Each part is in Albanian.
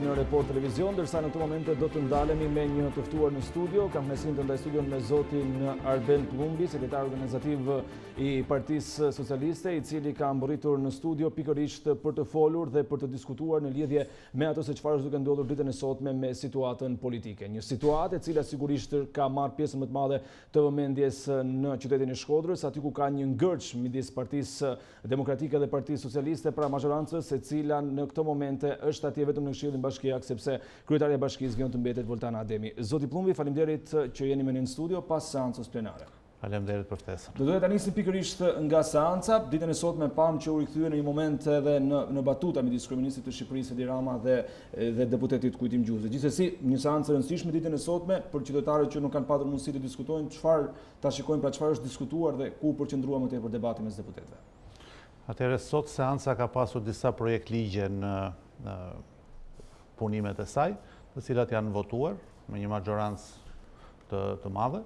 jeni në Report Televizion, ndërsa në këtë momente do të ndalemi me një të ftuar në studio. Kam kënaqësinë të ndaj studion me zotin Arben Pëllumbi, sekretari organizativ i Partisë Socialiste, i cili ka mbërritur në studio pikërisht për të folur dhe për të diskutuar në lidhje me ato se çfarë është duke ndodhur ditën e sotme me situatën politike. Një situatë e cila sigurisht ka marrë pjesën më të madhe të vëmendjes në qytetin e Shkodrës, aty ku ka një ngërç midis Partisë Demokratike dhe Partisë Socialiste pra majorancës, e cila në këtë momente është atje vetëm në Këshillin Bashkiak, sepse kryetaria e bashkisë vjen të mbetet Voltana Ademi. Zoti Pëllumbi, faleminderit që jeni me ne në studio pas seancës plenare. Faleminderit për ftesën. Do doja ta nisim pikërisht nga seanca. Ditën e sotme pam që u rikthye në një moment edhe në batuta midis kryeministrit të Shqipërisë Edi Rama dhe deputetit Kujtim Gjuzi. Gjithsesi, një seancë e rëndësishme ditën e sotme për qytetarët që nuk kanë patur mundësi të diskutojnë, çfarë ta shikojnë, pra çfarë është diskutuar dhe ku përqendrua më tepër debati mes deputetëve. Atëherë sot seanca ka pasur disa projekt ligje në punimet e saj, të cilat janë votuar me një majorancë të madhe,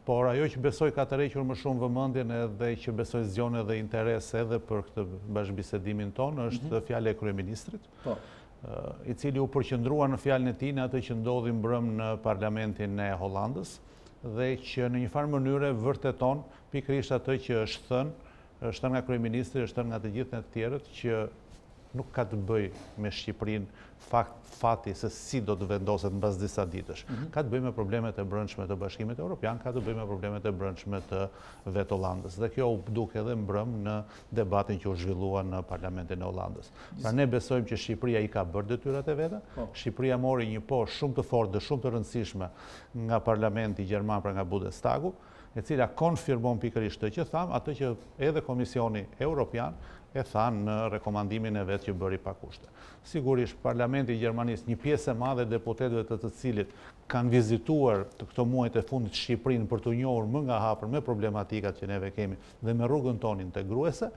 por ajo që besoj ka tërhequr më shumë vëmendjen edhe që besoj zgjon edhe interes edhe për këtë bashkëbisedimin tonë është fjala e kryeministrit, i cili u përqendrua në fjalën e tij në atë që ndodhi mbrëm në parlamentin e Hollandës dhe që në një farë mënyre vërteton pikërisht atë që është thënë nga kryeministri, është nga të gjithë të tjerët, që nuk ka të bëj me Shqipërinë fati se si do të vendoset mbas disa ditësh. Ka të bëj me problemet e brendshme të Bashkimit Europian, ka të bëj me problemet e brendshme të vetë Hollandës. Dhe kjo u duk edhe mbrëm në debatin që u zhvillua në parlamentin e Hollandës. Pra ne besojmë që Shqipëria i ka bërë detyrat e veta. Shqipëria mori një poshtë shumë të fortë dhe shumë të rëndësishme nga parlamenti gjerman, pra nga Bundestagu, e cila konfirmon pikërisht të që thamë, atë që edhe Komisioni Europian e thanë në rekomandimin e vetë që bëri pa kushte. Sigurisht, Parlamenti i Gjermanisë, një pjesë e madhe deputetëve të cilit kanë vizituar të këto muajt e fundit Shqipërinë për të njohur më nga hapër me problematikat që neve kemi dhe me rrugën tonë integruese,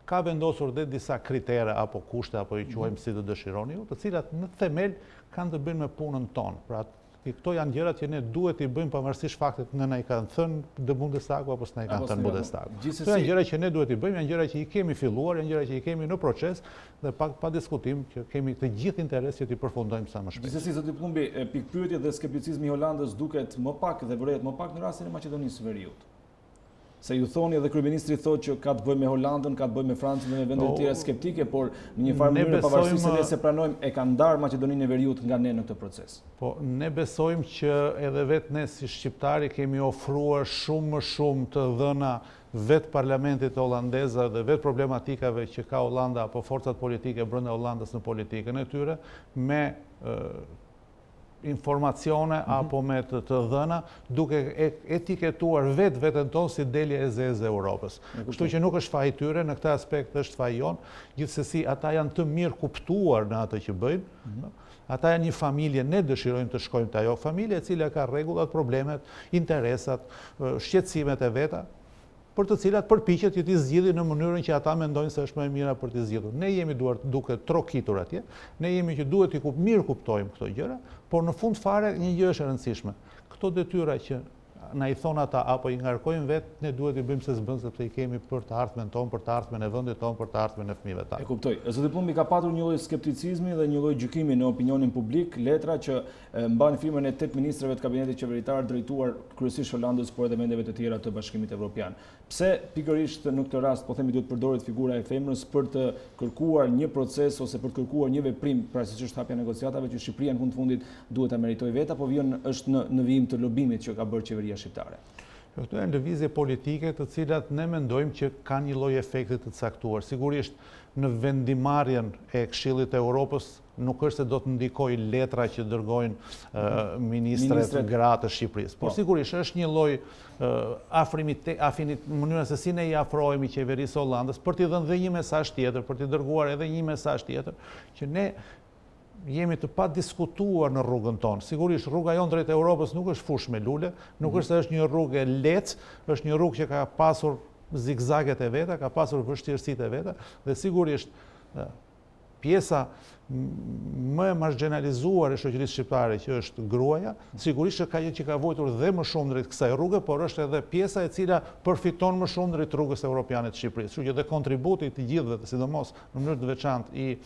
ka vendosur dhe disa kritere apo kushte, apo i quajmë si të dëshironi ju, të cilat në themel kanë të bëjnë me punën tonë. Pra, këto janë gjërat që ne duhet i bëjmë pavarësisht faktit në na i kanë thënë dë Bundestagu apo s'na i kanë thënë Bundestagu. Këto janë gjëra që ne duhet i bëjmë, janë gjëra që i kemi filluar, janë gjëra që i kemi në proces dhe pa diskutim që kemi të gjithë interes që t'i përfundojmë sa më shpejt. Gjithsesi, zoti Pëllumbi, pikpyetja dhe skepticizmi i Holandës duket më pak dhe vëret më pak në rastin e Maqedonisë Veriut. Se ju thoni edhe kryeministri thotë që ka të bëjë me Holandën, ka të bëjë me Francën dhe me vende të tjera skeptike, por në një farë mënyrë pavarësisht se ne se pranojmë e ka ndarë Maqedoninë e Veriut nga ne në këtë proces. Po ne besojmë që edhe vetë ne si shqiptari kemi ofruar shumë më shumë të dhëna vetë parlamentit holandez dhe vetë problematikave që ka Holanda apo forcat politike brenda Hollandës në politikën e tyre me informacione apo me të dhëna duke etiketuar vetën tonë si delje e zezë e Europës. Kështu që nuk është faji tyre, në këtë aspekt është faji jonë, gjithsesi ata janë të mirë kuptuar në atë që bëjnë, ata janë një familje, ne dëshirojmë të shkojmë të ajo familje e cila ka rregullat, problemet, interesat, shqetësimet e veta, për të cilat përpiqet që t'i zgjidhin në mënyrën që ata mendojnë se është më e mira për t'i zgjidhur. Ne jemi duke trokitur atje, ne jemi që duhet t'i mirë kuptojmë këto gjëra, por në fund fare një gjë është e rëndësishme. Këto detyra që na i thonë ata apo i ngarkojnë vetë, ne duhet i bëjmë se s'bën sepse i kemi për të ardhmen tonë, për të ardhmen e vendit tonë, për të ardhmen e fëmijëve tanë. E kuptoj. Zoti Pëllumbi ka patur një lloj skepticizmi dhe një lloj gjykimi në opinionin publik, letra që mban firmën e 8 ministrave të kabinetit qeveritar drejtuar kryesisht Holandës, por edhe vendeve të tjera të Bashkimit Evropian. Pse pikërisht në këtë rast po themi duhet përdoret figura e femrës për të kërkuar një proces ose për të kërkuar një veprim, pra siç është hapja negociatave që Shqipëria në fundit duhet ta meritojë vetë, apo është në vijim të lobimit që ka bërë qeveria shqiptare? Këto janë lëvizje politike të cilat ne mendojmë që kanë një lloj efekti të caktuar. Sigurisht në vendimarrjen e Këshillit të Europës nuk është se do të ndikojë letra që dërgojnë ministret gratë të Shqipërisë. Por sigurisht është një lloj mënyra se si ne i afrohemi qeverisë Hollandës për t'i dhënë dhe një mesazh tjetër, për t'i dërguar edhe një mesazh tjetër që ne jemi të pa diskutuar në rrugën tonë. Sigurisht, rruga jonë drejt Europës nuk është fush me lule, nuk është se është një rrugë e lehtë, është një rrugë që ka pasur zigzaget e veta, ka pasur vështirësitë e veta, dhe sigurisht pjesa më e marginalizuar e shoqërisë shqiptare që është gruaja, sigurisht që ka vojtur dhe më shumë drejt kësaj rruge, por është edhe pjesa e cila përfiton më shumë drejt rrugës europiane të Shqipërisë. Kështu që dhe kontributi të gjithëve, sidomos në mënyrë të veçantë i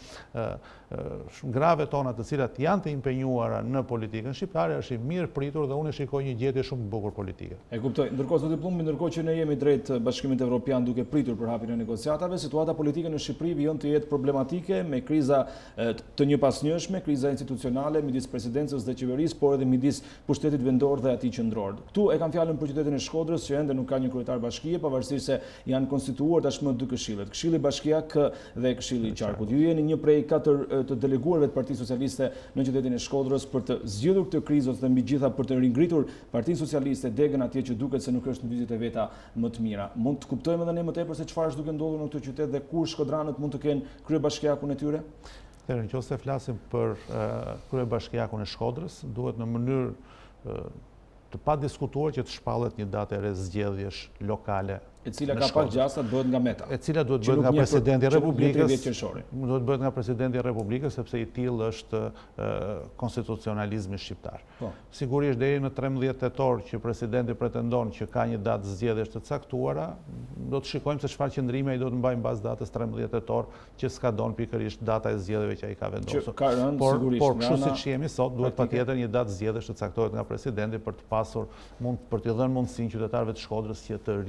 grave tona të cilat janë të impenjuara në politikën shqiptare, është i mirë pritur dhe unë shikoj një gjetje shumë të bukur politike. E kuptoj. Ndërkohë, zoti Pëllumbi, ndërkohë që ne jemi drejt Bashkimit Europian duke pritur për hapjen e negociatave, situata politike në Shqipëri vjen të jetë problematike me kriza të njëpasnjëshme, kriza institucionale midis presidencës dhe qeverisë, por edhe midis pushtetit vendor dhe atij qendror. Ktu e kam fjalën për qytetin e Shkodrës, që ende nuk ka një kryetar bashkie, pavarësisht se janë konstituuar tashmë dy këshillet, Këshilli Bashkiak dhe Këshilli i Qarkut. Ju jeni një prej 4 të deleguarve të Partisë Socialiste në qytetin e Shkodrës për të zgjidhur këtë krizë dhe mbi gjitha për të ringritur Partinë Socialiste degën atje që duket se nuk është në vizit e veta më të mira. Mund të kuptojmë edhe ne më tepër se çfarë është duke ndodhur në këtë qytet dhe kur shkodranët mund të kenë kryebashkiakun e tyre? Nëse flasim për kryebashkiakun e Shkodrës, duhet në mënyrë të pa diskutuar që të shpallet një datë e re zgjedhjesh lokale. E cila ka pak gjasa bëhet nga Meta. E cila duhet bëhet nga presidenti i Republikës. Duhet bëhet nga presidenti i Republikës sepse i tillë është konstitucionalizmi shqiptar. Sigurisht deri në 13 tetor që presidenti pretendon që ka një datë zgjedhjesh të caktuara, do të shikojmë se çfarë qëndrimi ai do të mbajë mbas datës 13 tetor që skadon pikërisht data e zgjedhjeve që ai ka vendosur. Por kështu siç jemi sot, duhet patjetër një datë zgjedhjesh të caktohet nga presidenti për të pasur për t'i dhënë mundësinë qytetarëve të Shkodrës që të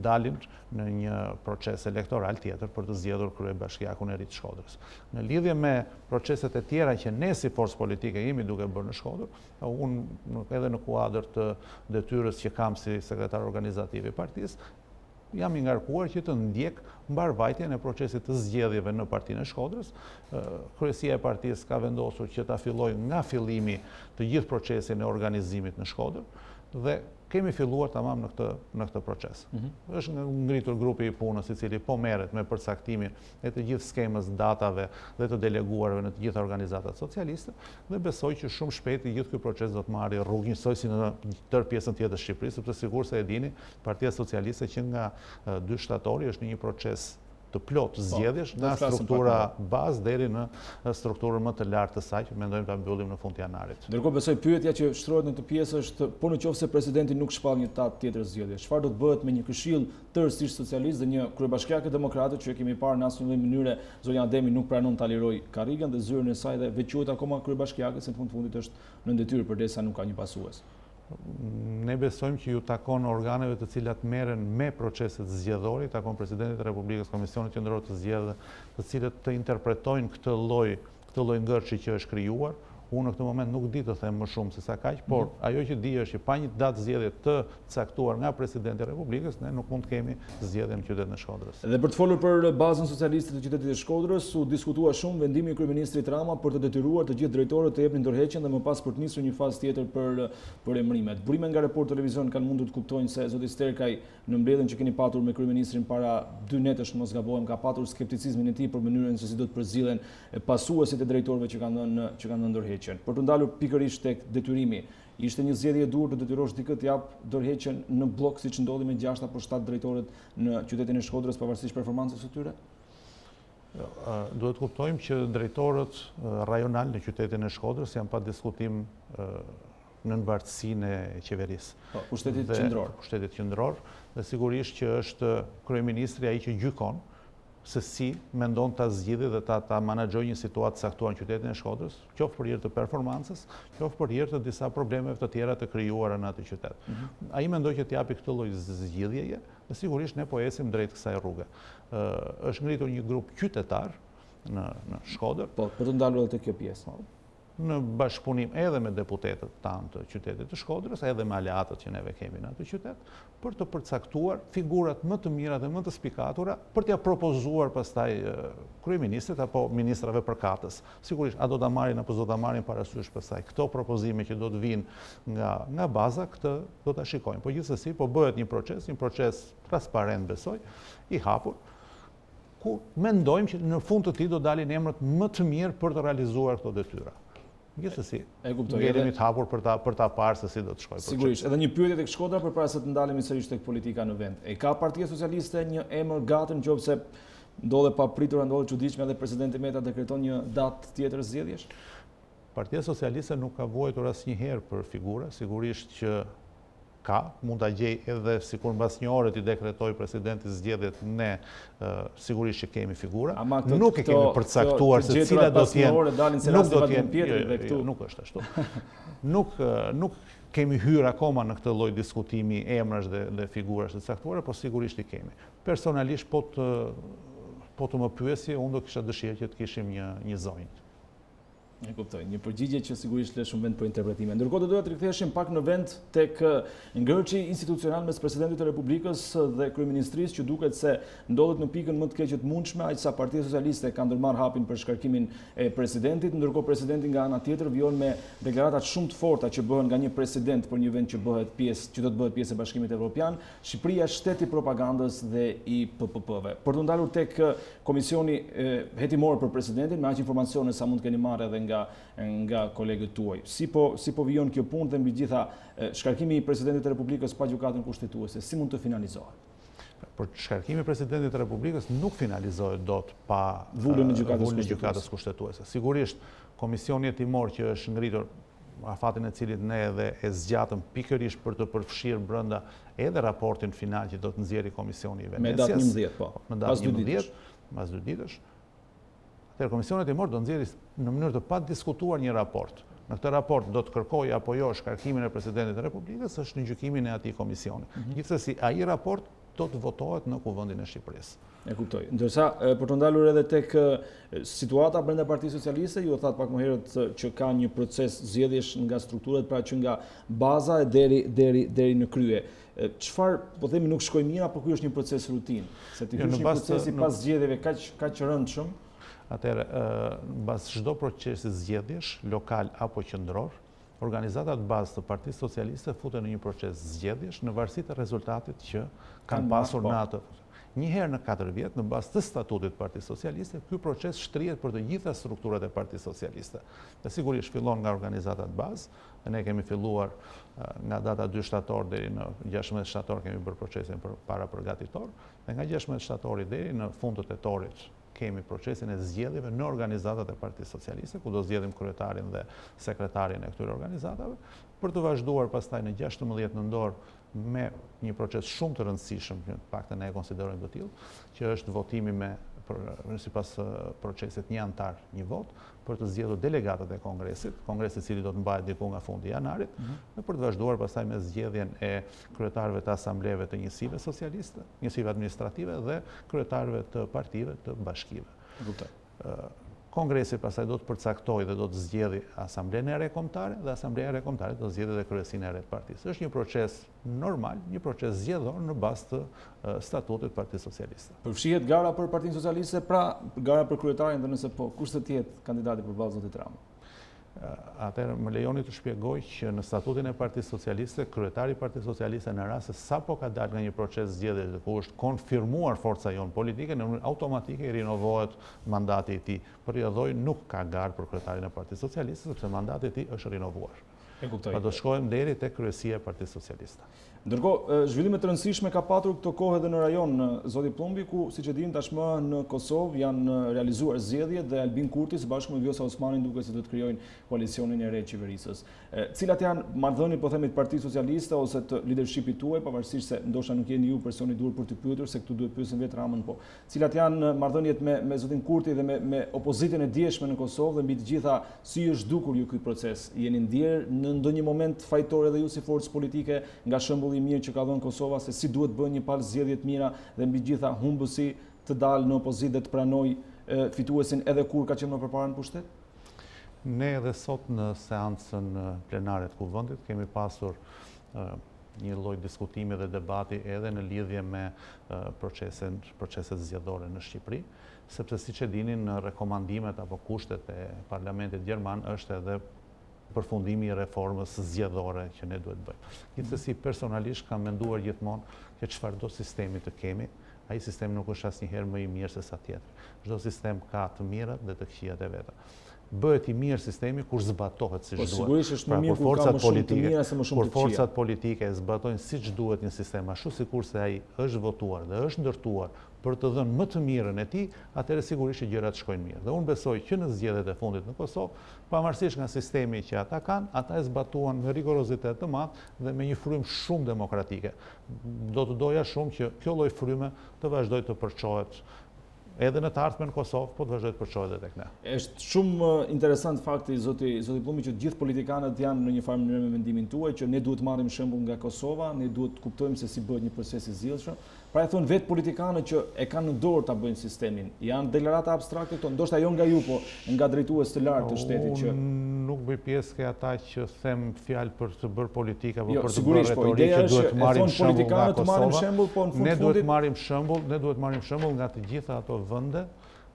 dalin në një proces elektoral tjetër për të zgjedhur kryebashkiakun e ri të Shkodrës. Në lidhje me proceset e tjera që ne si forcë politike jemi duke bërë në Shkodër, unë edhe në kuadër të detyrës që kam si sekretar organizativ i partisë, jam i ngarkuar që të ndjek mbarvajtjen e procesit të zgjedhjeve në partinë e Shkodrës. Kryesia e partisë ka vendosur që ta fillojë nga fillimi të gjithë procesin e organizimit në Shkodër dhe kemi filluar tamam në këtë proces. Është ngritur grupi i punës i cili po merret me përcaktimin e të gjithë skemës datave dhe të deleguarve në të gjitha organizatat socialiste dhe besoj që shumë shpejt i gjithë ky proces do të marrë rrugë njësoj si në tërë pjesën tjetër të Shqipërisë, sepse sigurisht se e dini, Partia Socialiste që nga 2 shtatori është në një proces të plot zgjedhjesh nga struktura bazë deri në strukturën më të lartë të saj që mendojmë ta mbyllim në fund të janarit. Ndërkohë besoj pyetja që shtrohet në këtë pjesë është po nëse presidenti nuk shpall një datë tjetër zgjedhjesh, çfarë do të bëhet me një këshill tërësisht socialist dhe një kryebashkiak të demokratëve që kemi parë në asnjë lloj mënyre zonja Ademi nuk pranon ta liroj karrigën dhe zyrën e saj dhe veçohet akoma kryebashkiakët se në fundit është në detyrë përdesë nuk ka një pasues. Ne besojmë që ju takon organeve të cilat merren me proceset zgjedhore, takon presidentit të Republikës, Komisionit Qendror të Zgjedhjeve, të cilët të interpretojnë këtë lloj ngërçi që është krijuar. Unë në këtë moment nuk di të them më shumë se sa kaq, por ajo që di është që pa një datë zgjedhje të caktuar nga presidenti i Republikës, ne nuk mund të kemi zgjedhje në qytetin e Shkodrës. Dhe për të folur për bazën socialiste të qytetit të Shkodrës, u diskutua shumë vendimi i kryeministrit Rama për të detyruar të gjithë drejtorët të jepnin dorëheqjen dhe më pas për të nisur një fazë tjetër për emërimet. Burime nga Report Televizion kanë mundur të kuptojnë se zoti Sterkaj në mbledhjen që keni patur me kryeministrin para 2 netësh, mos gabojmë, ka patur skepticizmin e tij për mënyrën se si do të përzillen pasuesit e drejtorëve që kanë dhënë dorëheqjen. Për të ndalur pikërisht tek detyrimi, ishte një zgjedhje e duhur të detyrosh dikë të jap dorëheqjen në blok siç ndodhi me 6 apo 7 drejtorët në qytetin e Shkodrës pavarësisht performancës së tyre? Duhet të kuptojmë që drejtorët rajonal në qytetin e Shkodrës janë pa diskutim në nënbartësinë e qeverisë. Pushtetit qendror dhe sigurisht që është kryeministri ai që gjykon se si mendon ta zgjidhë dhe ta menaxhojë një situatë caktuar në qytetin e Shkodrës, qoftë për hir të performancës, qoftë për hir të disa problemeve të tjera të krijuara në atë qytet. Ai mendoi që t'japi këtë lloj zgjidhjeje dhe sigurisht ne po ecim drejt kësaj rruge. Është ngritur një grup qytetar në Shkodër. Po, për të ndalur edhe te kjo pjesë. Në bashkëpunim edhe me deputetët tanë të qytetit të Shkodrës, edhe me aleatët që neve kemi në atë qytet, për të përcaktuar figurat më të mira dhe më të spikatura, për t'ja propozuar pastaj kryeministrit apo ministrave përkatës. Sigurisht, a do ta marrin apo do ta marrin parasysh pastaj këto propozime që do të vinë nga baza, këtë do ta shikojmë. Po gjithsesi, po bëhet një proces transparent besoj, i hapur, ku mendojmë që në fund të tij do dalin emrat më të mirë për të realizuar këto detyra. Gjithsesi, jemi të hapur për ta parë se si do të shkojë procesi. Sigurisht, edhe një pyetje tek Shkodra përpara se të ndalemi sërish tek politika në vend. E ka Partia Socialiste një emër gatën nëse ndodhe papritura, ndodhe çuditshme dhe presidenti Meta dekreton një datë tjetër zgjedhjesh? Partia Socialiste nuk ka vuajtur asnjëherë për figura, sigurisht që mund ta gjej edhe sikur mbas një ore ti dekretoj presidenti zgjedhjet, ne sigurisht që kemi figura, nuk e kemi përcaktuar se cilat do të jenë, nuk do të jenë, nuk është ashtu. Nuk kemi hyrë akoma në këtë lloj diskutimi emrash dhe figurash të caktuara, po sigurisht i kemi. Personalisht po të më pyesje, unë do kisha dëshirë që të kishim një zonjë. E kuptoj, një përgjigje që sigurisht lë shumë vend për interpretime. Ndërkohë do të riktheheshim pak në vend tek ngërçi institucional mes presidentit të Republikës dhe kryeministrisë, që duket se ndodhet në pikën më të keqe të mundshme, aq sa Partia Socialiste ka ndërmarrë hapin për shkarkimin e presidentit, ndërkohë presidenti nga ana tjetër vjon me deklaratat shumë të forta që bëhen nga një president për një vend që do të bëhet pjesë e Bashkimit Europian. Shqipëria shteti propagandës dhe i PPP-ve. Për të ndalur tek komisioni hetimor për presidentin, me aq informacione sa mund keni marrë edhe nga kolegët tuaj. Si po vijon kjo punë dhe mbi gjitha shkarkimi i presidentit të Republikës pa gjykatën kushtetuese, si mund të finalizohet? Por shkarkimi i presidentit të Republikës nuk finalizohet dot pa vullën e gjykatës kushtetuese. Sigurisht, komisioni hetimor që është ngritur, afatin e cilit ne edhe e zgjatëm pikërisht për të përfshirë brenda edhe raportin final që do të nxjerrë komisioni i Venecijës. Me datë 11, po. Me datë 11, pas 2 ditësh. Komisioni hetimor do nxjerrë në mënyrë të padiskutuar një raport. Në këtë raport do të kërkojë apo jo shkarkimin e presidentit të Republikës, është në gjykimin e atij komisioni. Gjithsesi, ai raport do të votohet në Kuvendin e Shqipërisë. E kuptoj. Ndërsa për të ndalur edhe tek situata brenda Partisë Socialiste, ju thatë pak më herët që ka një proces zgjedhjesh nga strukturat, pra që nga baza e deri në krye. Çfarë, po themi, nuk shkoi mirë, apo ky është një proces rutinë? Se ti hysh një procesi pas zgjedhjeve kaq rëndshëm. Atëherë, mbas çdo procesi zgjedhjesh, lokal apo qendror, organizatat bazë të Partisë Socialiste futen në një proces zgjedhjesh në varësi të rezultatit që kanë pasur në atë. Një herë në 4 vjet, në bazë të statutit të Partisë Socialiste, ky proces shtrihet për të gjitha strukturat e Partisë Socialiste. Dhe sigurisht fillon nga organizatat bazë, dhe ne kemi filluar nga data 2 shtator deri në 16 shtator kemi bërë procesin para përgatitor, dhe nga 16 shtatori deri në fund të tetorit kemi procesin e zgjedhjeve në organizatat e Partisë Socialiste, ku do zgjedhim kryetarin dhe sekretarin e këtyre organizatave, për të vazhduar pastaj në 16 nëntor me një proces shumë të rëndësishëm, në paktën ne e konsiderojmë të tillë, që është votimi sipas procesit një antar, një vot, për të zgjedhur delegatët e Kongresit, kongresi i cili do të mbahet diku nga fundi i janarit, dhe për të vazhduar pastaj me zgjedhjen e kryetarëve të asambleve të njësive socialiste, njësive administrative dhe kryetarëve të partive të bashkive. Kongresi pastaj do të përcaktojë dhe do të zgjedhë asamblenë e re kombëtare dhe asambleja e re kombëtare do të zgjedhë edhe kryesinë e re të partisë. Është një proces normal, një proces zgjedhor në bazë të statutit të Partisë Socialiste. Përfshihet gara për Partinë Socialiste, pra gara për kryetarin, dhe nëse po, kush do të jetë kandidati përballë zotit Rama? Atëherë më lejoni të shpjegoj që në statutin e Partisë Socialiste, kryetari i Partisë Socialiste në rast se sapo ka dalë nga një proces zgjedhjesh dhe ku është konfirmuar forca jonë politike, në mënyrë automatike i rinovohet mandati i tij. Për rrjedhoj nuk ka garë për kryetarin e Partisë Socialiste sepse mandati i tij është rinovuar. E kuptoj. Pa do shkojmë deri tek kryesia e Partisë Socialiste. Ndërkohë, zhvillime të rëndësishme ka patur këto kohë edhe në rajon zoti Pëllumbi, ku siç e dimë tashmë në Kosovë janë realizuar zgjedhjet dhe Albin Kurti së bashku me Vjosa Osmanin duket se do të krijojnë koalicionin e re të qeverisës. Cilat janë marrëdhëniet, po themi, të Partisë Socialiste ose të leadershipit tuaj, pavarësisht se ndoshta nuk jeni ju personi i duhur për të pyetur, se këtu duhet pyesin vetë Ramën, po. Cilat janë marrëdhëniet me zotin Kurti dhe me opozitën e dieshme në Kosovë dhe mbi të gjitha si është dukur ju ky proces? Jeni ndier në ndonjë moment fajtor edhe ju si forcë politike nga shembulli i mirë që ka dhënë Kosova se si duhet bën një palë zgjedhje të mira dhe mbi të gjitha humbësi të dalë në opozitë dhe të pranojë fituesin edhe kur ka qenë më përpara në pushtet? Ne edhe sot në seancën plenare të Kuvendit kemi pasur një lloj diskutimi dhe debati edhe në lidhje me proceset zgjedhore në Shqipëri, sepse siç e dini në rekomandimet apo kushtet e Parlamentit Gjerman është edhe përfundimi i reformës zgjedhore që ne duhet bëjmë. Gjithsesi personalisht kam menduar gjithmonë që çfarëdo sistemi të kemi, ai sistem nuk është asnjëherë më i mirë se sa tjetri. Çdo sistem ka të mirat dhe të këqijat e veta. bëhet i mirë sistemi kur zbatohet siç duhet. Sigurisht është më mirë kur ka më shumë të mira se më shumë të këqija. Kur forcat politike zbatojnë siç duhet një sistem, ashtu sikurse ai është votuar dhe është ndërtuar për të dhënë më të mirën e tij, atëherë sigurisht që gjërat shkojnë mirë. Dhe unë besoj që në zgjedhjet e fundit në Kosovë, pavarësisht nga sistemi që ata kanë, ata e zbatuan me rigorozitet të madh dhe me një frymë shumë demokratike. Do të doja shumë që kjo lloj fryme të vazhdojë të përçohet edhe në të ardhmen në Kosovë, po të vazhdojë të përçohet edhe tek ne. Është shumë interesant fakti zoti Pëllumbi që gjithë politikanët janë në një farë mënyrë me mendimin tuaj që ne duhet marrim shembull nga Kosova, ne duhet të kuptojmë se si bëhet një proces i zgjidhshëm. Pra e thonë vetë politikanët që e kanë në dorë ta bëjnë sistemin. Janë deklarata abstrakte këto, ndoshta jo nga ju, po nga drejtues të lartë të shtetit që nuk bëj pjesë ke ata që them fjalë për të bërë politikë apo për të bërë sigurisht, po ideja është që e thonë politikanët të marrim shembull, po në fund ne duhet marrim shembull nga të gjitha ato vende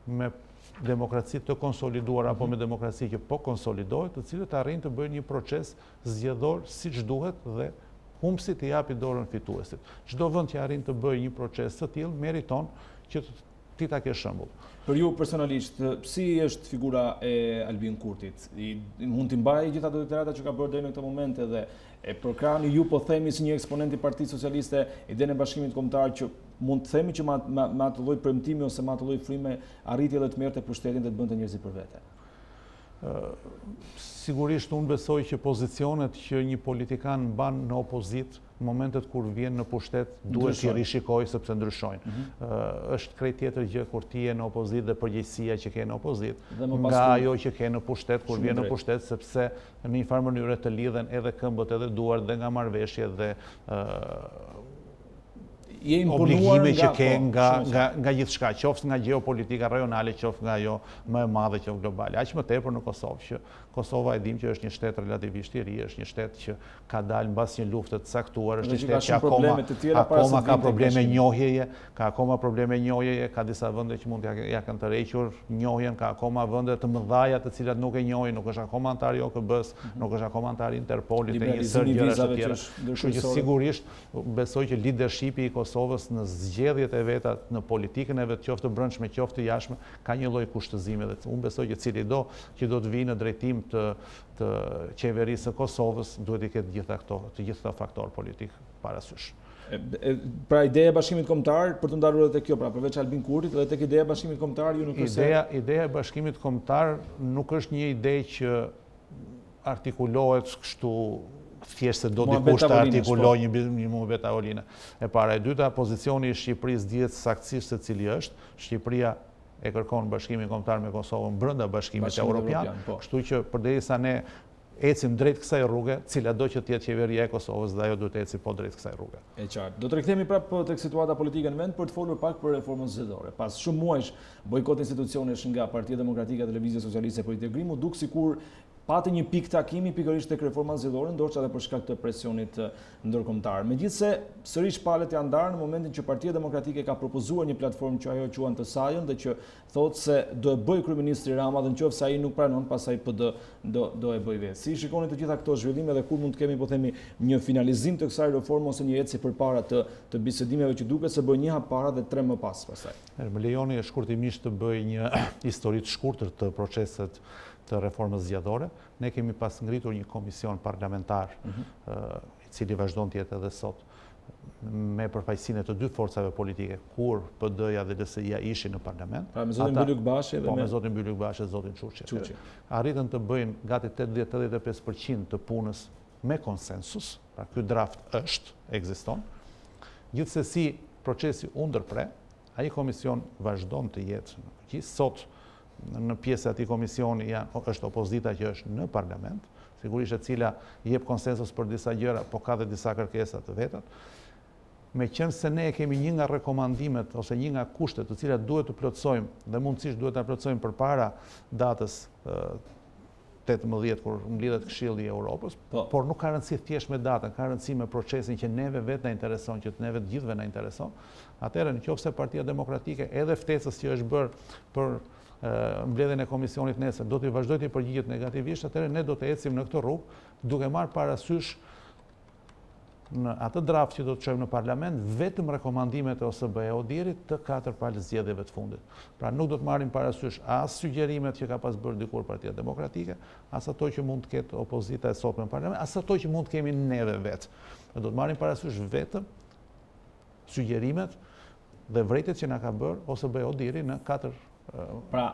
me demokraci të konsoliduar apo me demokraci që po konsolidohet, të cilët arrin të bëjnë një proces zgjedhor siç duhet dhe humbësit i japi dorën fituesit. Çdo vend që arrin të bëjë një proces të tillë meriton që ti ta kesh shembull. Për ju personalisht, si është figura e Albin Kurtit? Mund t'i mbajë gjitha ato detyrat që ka bërë deri në këtë moment edhe e përkrahni ju po themi si një eksponent i Partisë Socialiste idenë e Bashkimit Kombëtar që mund të themi që me atë lloj premtimi ose me atë lloj fryme arriti edhe të merrte pushtetin dhe të bënte njerëzit për vete? Sigurisht unë besoj që pozicionet që një politikan mban në opozit në momentet kur vjen në pushtet duhet t'i rishikoj sepse ndryshojnë. Është krejt tjetër gjë kur ti je në opozit dhe përgjegjësia që ke në opozit nga ajo që ke në pushtet kur vjen në pushtet, sepse në një farë mënyrë të lidhen edhe këmbët edhe duart dhe nga marrëveshje dhe obligime që ke nga gjithçka, qoftë nga geopolitika rajonale, qoftë nga ajo më e madhe, qoftë globale. Aq më tepër në Kosovë, që Kosova e dim që është një shtet relativisht i ri, është një shtet që ka dalë mbas një lufte të caktuar, është një shtet që akoma ka probleme njohjeje, ka disa vende që mund ja kanë tërhequr njohjen, ka akoma vende të mëdhaja të cilat nuk e njohin, nuk është akoma antar i OKB-s, nuk është akoma antar i Interpolit e një sër gjërash të tjera. Kështu që sigurisht besoj që leadershipi i Kosovës në zgjedhjet e veta, në politikën e vet, qoftë brendshme, qoftë jashtme, ka një lloj kushtëzimi dhe unë besoj që cili do që do të vijë në drejtim të qeverisë së Kosovës duhet i ketë të gjitha faktor politik parasysh. Pra ideja e Bashkimit Kombëtar për të ndarur edhe kjo, pra përveç Albin Kurtit, edhe tek ideja e Bashkimit Kombëtar ju nuk është ideja e Bashkimit Kombëtar nuk është një ide që artikulohet kështu thjesht se do dikush të artikulojë një muhabet tavoline. E para, e dyta, pozicioni i Shqipërisë dihet saktësisht se cili është. Shqipëria e kërkon Bashkimin Kombëtar me Kosovën brenda Bashkimit Europian, kështu që përderisa ne ecim drejt kësaj rruge, cila do që të jetë qeveria e Kosovës dhe ajo duhet të ecë po drejt kësaj rruge. E qartë. Do të rikthehemi prapë tek situata politike në vend për të folur pak për reformën zgjedhore. Pas shumë muajsh bojkot institucionesh nga Partia Demokratike dhe Lëvizja Socialiste për integrim, duk sikur pati një pikë takimi pikërisht tek reforma zgjedhore, ndoshta edhe për shkak të presionit ndërkombëtar. Megjithse sërish palët janë ndarë në momentin që Partia Demokratike ka propozuar një platformë që ajo quan të sajën dhe që thotë se do e bëj kryeministri Rama dhe nëse ai nuk pranon, pastaj PD do e bëj vetë. Si shikoni të gjitha këto zhvillime dhe kur mund të kemi po themi një finalizim të kësaj reforme ose një ecje përpara të bisedimeve që duket se bën një hap para dhe 3 më pas pastaj. Më lejoni shkurtimisht të bëj një histori të shkurtër të proceset të reformës zgjedhore. Ne kemi pas ngritur një komision parlamentar i cili vazhdon të jetë edhe sot me përfaqësinë të dy forcave politike, kur PD-ja dhe LSI-ja ishin në parlament. Pra me zotin Bylyk Bashe dhe me zotin Bylyk Bashe, zotin Çuçi. Arritën të bëjnë gati 80-85% të punës me konsensus, pra ky draft ekziston. Gjithsesi procesi u ndërpre, ai komision vazhdon të jetë në fuqi. Sot në pjesë e atij komisioni është opozita që është në parlament, sigurisht e cila jep konsensus për disa gjëra, po ka dhe disa kërkesa të veta. Meqense ne kemi një nga rekomandimet ose një nga kushtet të cilat duhet të plotësojmë dhe mundësisht duhet ta plotësojmë përpara datës 18 kur mblidhet Këshilli i Europës, por nuk ka rëndësi thjesht me datën, ka rëndësi me procesin që neve vetë na intereson, që neve të gjithëve na intereson. Atëherë nëse Partia Demokratike edhe ftesës që është bërë për mbledhjen e komisionit nesër do të vazhdojë të përgjigjet negativisht, atëherë ne do të ecim në këtë rrugë duke marrë parasysh në atë draft që do të çojmë në parlament vetëm rekomandimet e OSBE Odirit të 4 palë zgjedhjeve të fundit. Pra nuk do të marrim parasysh as sugjerimet që ka pas bërë dikur Partia Demokratike, as ato që mund të ketë opozita e sotme në parlament, as ato që mund të kemi neve vetë. Do të marrim parasysh vetëm sugjerimet dhe vërejtjet që na ka bërë OSBE Odiri në 4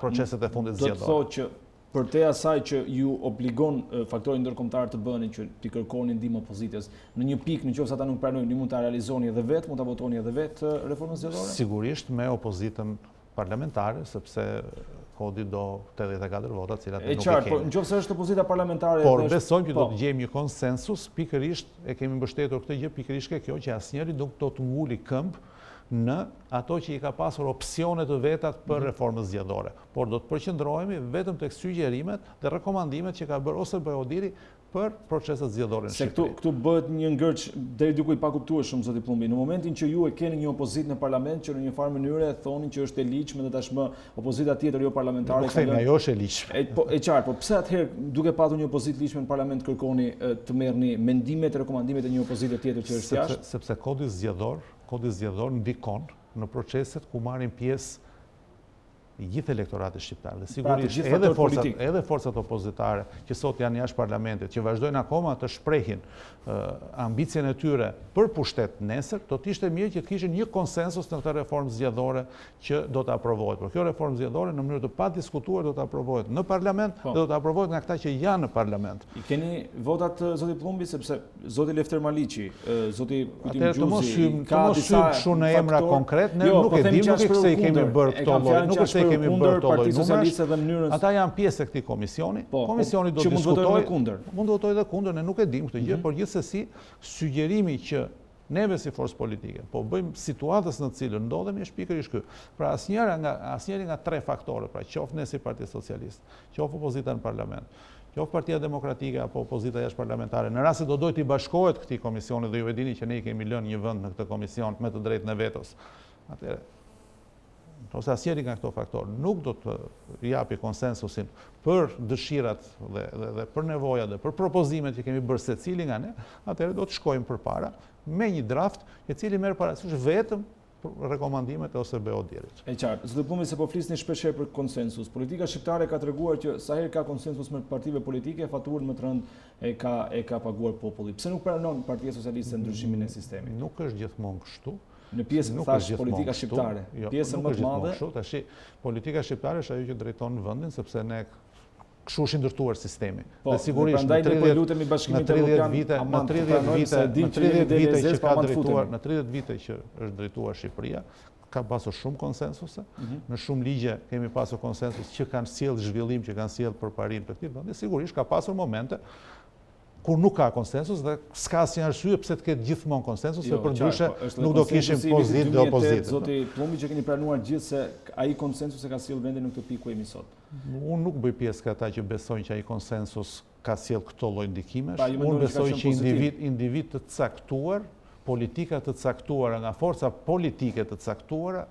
proceset e fundit zgjedhore. Do të thotë që për te asaj që ju obligon faktori ndërkombëtar të bëni që t'i kërkoni ndihmë opozitës, në një pikë nëse ata nuk pranojnë, ju mund ta realizoni edhe vetë, mund ta votoni edhe vetë reformën zgjedhore? Sigurisht me opozitën parlamentare, sepse kodi do 84 vota, cilat nuk e kemi. Por nëse është opozita parlamentare, por besojmë që do të gjejmë një konsensus, pikërisht e kemi mbështetur këtë gjë, pikërisht kjo që asnjëri nuk do të nguli këmbë në ato që i ka pasur opsione të vetat për reformën zgjedhore, por do të përqendrohemi vetëm tek sugjerimet dhe rekomandimet që ka bërë OSBE Odiri për proceset zgjedhore në Shqipëri. Këtu bëhet një ngërç deri diku i pakuptueshëm, zoti Pëllumbi. Në momentin që ju e keni një opozitë në parlament që në një farë mënyrë e thonin që është e ligjshme dhe tashmë opozita tjetër jo parlamentare Nuk themi ajo është e ligjshme. E qartë, po pse atëherë duke patur një opozitë ligjshme në parlament kërkoni të merrni mendimet e rekomandimet e një opozite tjetër që është jashtë? Sepse kodi zgjedhor ndikon në proceset ku marrin pjesë gjithë elektoratit shqiptar. Dhe sigurisht edhe forcat opozitare që sot janë jashtë parlamentit, që vazhdojnë akoma të shprehin ambicien e tyre për pushtet nesër, do të ishte mirë që të kishin një konsensus në këtë reformë zgjedhore që do të aprovohet. Por kjo reformë zgjedhore në mënyrë të padiskutuar do të aprovohet në parlament dhe do të aprovohet nga këta që janë në parlament. I keni votat zoti Pëllumbi, sepse zoti Lefter Maliqi, zoti Kujtim Gjuzi, ka disa faktorë në emra konkret, ne nuk e dim, nuk e se i kemi bërë këto lloj, nuk është se kemi bërë këto lloj numrash. Ata janë pjesë e këtij komisioni. Komisioni do të diskutojë, mund të votojë edhe kundër, ne nuk e dim këtë gjë, por gjithsesi sugjerimi që neve si forcë politike po bëjmë situatës në cilën ndodhemi është pikërisht ky. Pra asnjëri nga 3 faktore, pra qoftë ne si Partisë Socialiste, qoftë opozita në parlament, qoftë Partia Demokratike apo opozita jashtëparlamentare, në rast se do dojë të bashkohet këtij komisioni dhe ju e dini që ne i kemi lënë një vend në këtë komision me të drejtën e vetos. Atëherë ose asnjëri nga këto faktorë nuk do të japi konsensusin për dëshirat dhe për nevojat dhe për propozimet që kemi bërë secili nga ne, atëherë do të shkojmë përpara me një draft i cili merr parasysh vetëm rekomandimet e OSBE Odirit. E qartë, zoti Pëllumbi, se po flisni shpeshherë për konsensus. Politika shqiptare ka treguar që sa herë ka konsensus me partive politike, faturën më të rëndë e ka paguar populli. Pse nuk pranon Partia Socialiste ndryshimin e sistemit? Nuk është gjithmonë kështu. Në pjesën thash politika shqiptare, pjesën më të madhe. Tash politika shqiptare është ajo që drejton vendin, sepse ne kështu është ndërtuar sistemi. Dhe sigurisht në 30 vite që është drejtuar Shqipëria, ka pasur shumë konsensuse, në shumë ligje kemi pasur konsensus që kanë sjellë zhvillim, që kanë sjellë përparim të këtij vendi, sigurisht ka pasur momente kur nuk ka konsensus dhe s'ka asnjë arsye pse të ketë gjithmonë konsensus, se përndryshe nuk do kishim pozitë dhe opozitë. Zoti Pëllumbi, që keni pranuar gjithë se ai konsensus e ka sjellë vendin në këtë pikë ku jemi sot. Unë nuk bëj pjesë ka ata që besojnë që ai konsensus ka sjellë këto lloj ndikimesh. Unë besoj që individ të caktuar, politika të caktuara nga forca politike të caktuara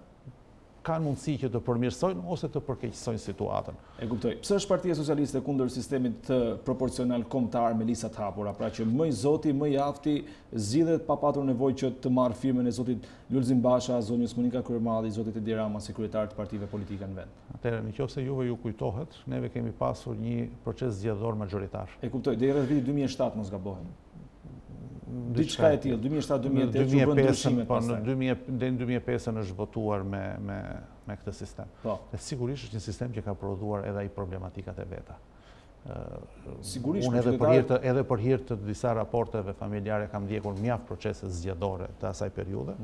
kanë mundësi që të përmirësojnë ose të përkeqësojnë situatën. E kuptoj. Pse është Partia Socialiste kundër sistemit të proporcional kombëtar me listat hapura, pra që më i zoti, më i afti zgjidhet pa patur nevojë që të marrë firmën e zotit Lulzim Basha, zonjës Monika Kryemalli, zotit Edi Rama, sekretar të partive politike në vend? Atëherë, nëse juve ju kujtohet, neve kemi pasur një proces zgjedhor magjoritar. E kuptoj, deri rreth vitit 2007 mos gabohem. Diçka e tillë, 2007-2008 që bën ndryshime pastaj. Deri në 2005 është votuar me këtë sistem. Dhe sigurisht është një sistem që ka prodhuar edhe ai problematikat e veta. Sigurisht unë edhe për hir të disa raporteve familjare kam ndjekur mjaft procese zgjedhore të asaj periudhe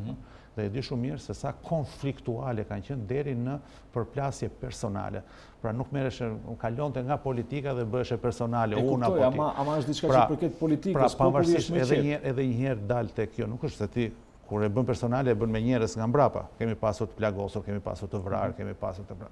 dhe e di shumë mirë se sa konfliktuale kanë qenë deri në përplasje personale. Pra nuk merreshe, kalonte nga politika dhe bëheshe personale unë apo ti. Ama është diçka që përket politikës, pavarësisht edhe një herë dal tek kjo, nuk është se ti kur e bën personale e bën me njerëz nga mbrapa. Kemi pasur të plagosur, kemi pasur të vrarë, kemi pasur të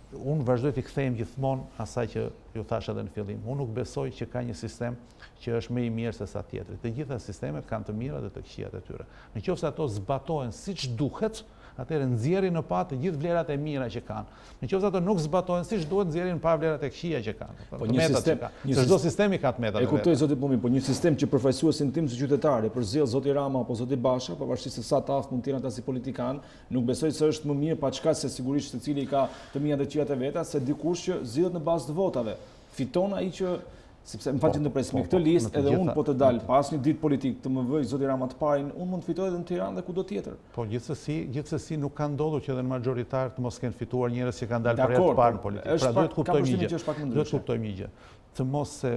unë vazhdoj të kthejmë gjithmonë asaj që ju thash edhe në fillim. Unë nuk besoj që ka një sistem që është më i mirë se sa tjetri. Të gjitha sistemet kanë të mira dhe të këqijat e tyre. Nëse ato zbatohen siç duhet, atëherë nxjerrin në pa të gjithë vlerat e mira që kanë. Nëse ato nuk zbatojnë siç duhet, nxjerrin pa vlerat e këqija që kanë. Po një sistem, çdo sistemi ka të metat. E kuptoj zoti Plumbi, po një sistem që përfaqësuesin tim si qytetari për zgjedh zoti Rama apo zoti Basha, pavarësisht se sa të aftë mund të jenë ata si politikan, nuk besoj se është më mirë pa çka se sigurisht secili ka të mia dhe këqijat e veta se dikush që zgjidhet në bazë të votave. Fiton ai që sepse më faqen të pres me këtë listë edhe unë po të dal pas një ditë politik të më vëj zoti Rama të parin, unë mund të fitoj edhe në Tiranë dhe kudo tjetër. Po gjithsesi nuk ka ndodhur që edhe në magjoritar të mos kenë fituar njerëz që kanë dalë për herë të parë në politikë. Pra duhet të kuptojmë një gjë. Të mos se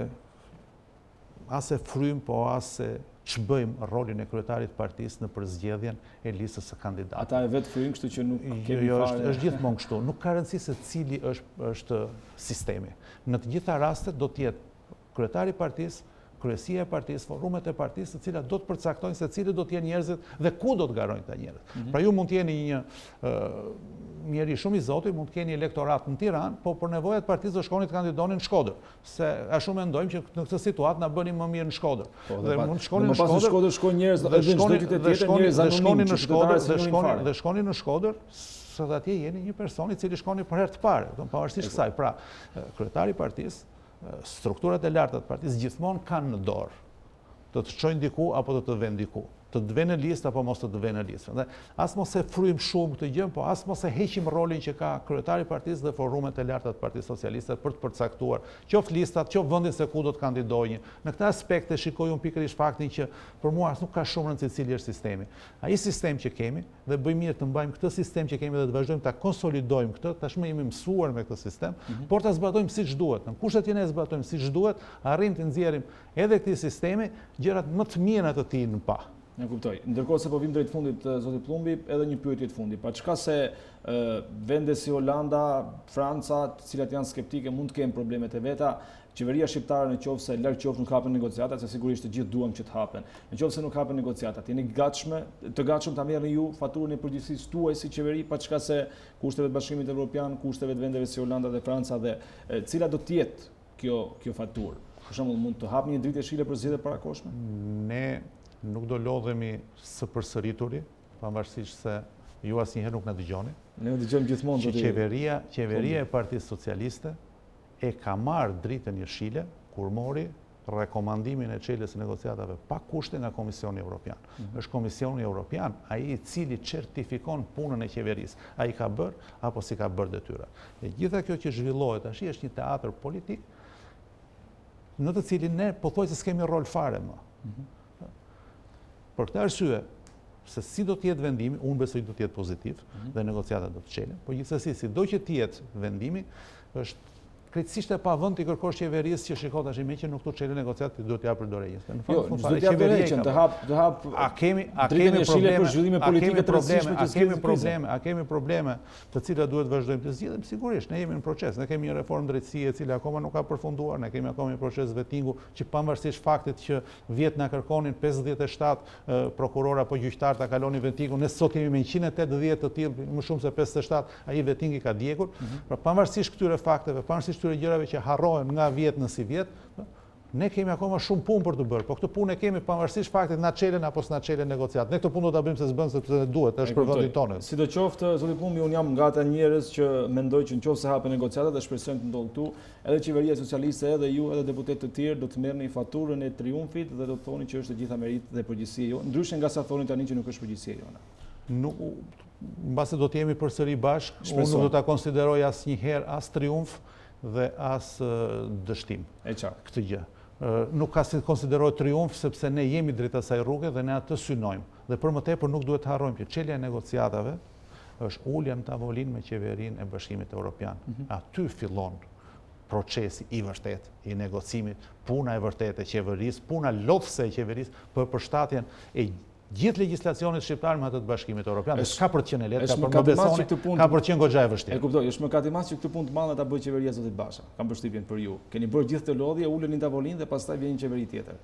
as e frym, po as e ç'bëjmë rolin e kryetarit të partisë në përzgjedhjen e listës së kandidatëve. Ata e vetë frym, kështu që nuk kemi fare. Është gjithmonë kështu. Nuk ka rëndësi se cili është sistemi. Në të gjitha rastet do të jetë kryetari i partisë, kryesia e partisë, forumet e partisë, të cilat do të përcaktojnë se cilët do të jenë njerëzit dhe ku do të garojnë këta njerëz. Pra ju mund të jeni një njeri shumë i zotit, mund të keni elektorat në Tiranë, po për nevojat partisë do shkoni të kandidoni në Shkodër, se ashtu mendojmë që në këtë situatë na bëni më mirë në Shkodër. Dhe mund të shkoni në Shkodër, shkojnë njerëz edhe në çdo qytet tjetër, njerëz anonim dhe shkoni në Shkodër, se atje jeni një person i cili shkoni për herë të parë, pavarësisht kësaj. Pra, kryetari i partisë, strukturat e larta të partisë gjithmonë kanë në dorë të të çojnë diku apo të të vënë diku, të të vënë në listë apo mos të të vënë në listë. Dhe as mos e frym shumë këtë gjë, po as mos e heqim rolin që ka kryetari i partisë dhe forumet e larta të Partisë Socialiste për të përcaktuar qoftë listat, qoftë vendin se ku do të kandidojnë. Në këtë aspekt e shikoj unë pikërisht faktin që për mua nuk ka shumë rëndësi cili është sistemi. Ai sistem që kemi dhe bëjmë mirë të mbajmë këtë sistem që kemi dhe të vazhdojmë ta konsolidojmë këtë, tashmë jemi mësuar me këtë sistem, por ta zbatojmë siç duhet. Në kushtet që ne zbatojmë siç duhet, arrim të nxjerrim edhe këtij sistemi gjërat më të mira të tij në pa. E kuptoj. Ndërkohë se po vim drejt fundit zoti Plumbi, edhe një pyetje të fundit. Pa çka se vende si Holanda, Franca, të cilat janë skeptike, mund të kenë problemet e veta, qeveria shqiptare nëse larg qoftë nuk hapen negociatat, se sigurisht të gjithë duam që të hapen. Nëse nuk hapen negociatat, jeni të gatshëm ta merrni ju faturën e përgjegjësisë tuaj si qeveri, pa çka se kushteve të Bashkimit Europian, kushteve të vendeve si Holanda dhe Franca dhe cila do të jetë kjo faturë. Për shembull, mund të hapni një dritë e shile për zgjedhjet parakoshme? Ne nuk do lodhemi së përsërituri, pavarësisht se ju asnjëherë nuk na dëgjoni. Ne dëgjojmë gjithmonë që qeveria e Partisë Socialiste e ka marrë dritën jeshile kur mori rekomandimin e çeljes së negociatave pa kushte nga Komisioni Europian. Është Komisioni Europian ai i cili certifikon punën e qeverisë. Ai ka bërë apo si ka bërë detyrat. E gjitha kjo që zhvillohet tash është një teatr politik në të cilin ne pothuajse s'kemi rol fare më. Për këtë arsye, se si do të jetë vendimi, unë besoj do të jetë pozitiv dhe negociatat do të çelen, por gjithsesi sido që të jetë vendimi, është krejtësisht e pavend të kërkosh qeverisë që shikoj tash me që nuk do të çelë negociatat, ti duhet t'ja për dorëheqjes. Në fakt, do të ja dorëheqën, të hap. A kemi probleme për zhvillime politike të rëndësishme që a kemi probleme të cilat duhet vazhdojmë të zgjidhim? Sigurisht, ne jemi në proces. Ne kemi një reformë drejtësie e cila akoma nuk ka përfunduar, ne kemi akoma një proces vetingu që pavarësisht faktit që vjet na kërkonin 57 prokuror apo gjyqtar ta kalonin vetingun, ne sot kemi me 180 të tillë, më shumë se 57, ai vetingi ka djegur. Pra pavarësisht këtyre fakteve, pavarësisht këtyre gjërave që harrohen nga vjet në si vjet, ne kemi akoma shumë punë për të bërë, po këtë punë e kemi pavarësisht faktit na çelen apo s'na çelen negociat. Ne këtë punë do ta bëjmë se s'bën sepse ne duhet, është për vendin tonë. Sidoqoftë, zoti Plumbi, unë jam nga ata njerëz që mendoj që nëse hapen negociatat dhe shpresojmë të ndodhë këtu, edhe qeveria socialiste, edhe ju, edhe deputet të tjerë do të merrni faturën e triumfit dhe do të thoni që është e gjitha merit dhe përgjegjësia jo, ndryshe nga sa thoni tani që nuk është përgjegjësia jona. Nuk, mbase do të jemi përsëri bashkë, unë nuk do ta konsideroj asnjëherë as triumf dhe as dështim. E qartë. Këtë gjë. Nuk ka si konsiderohet triumf sepse ne jemi drejt asaj rruge dhe ne atë synojmë. Dhe për më tepër nuk duhet të harrojmë që çelja e negociatave është ulja në tavolinë me qeverinë e Bashkimit Europian. Aty fillon procesi i vërtet i negocimit, puna e vërtetë e qeverisë, puna lodhëse e qeverisë për përshtatjen e gjithë legjislacionit shqiptar me atë të Bashkimit Europian. Ka për të qenë lehtë, ka për të besoni, ka për të qenë goxha e vështirë. E kuptoj, është mëkatimas që këtë punë të madhe ta bëjë qeveria zotit Basha. Kam përshtypjen për ju. Keni bërë gjithë të lodhje, uleni në tavolinë dhe pastaj vjen një qeveri tjetër.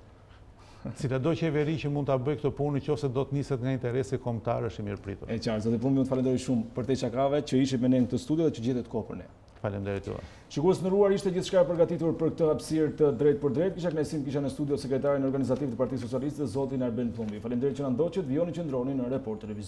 Cilado qeveri që mund ta bëjë këtë punë nëse do të niset nga interesi kombëtar është i mirëpritur. E qartë, zoti Plumbi, ju falenderoj shumë për te çakave që ishit me ne në këtë studio dhe që gjetet kohë për ne. Faleminderit juaj. Shikues të nderuar, ishte gjithçka e përgatitur për këtë hapësirë të drejt për drejt. Kisha kënaqësinë kisha në studio sekretarin organizativ të Partisë Socialiste, zotin Arben Pëllumbi. Faleminderit që na ndoqët, vijoni që ndroni në Report Televizion.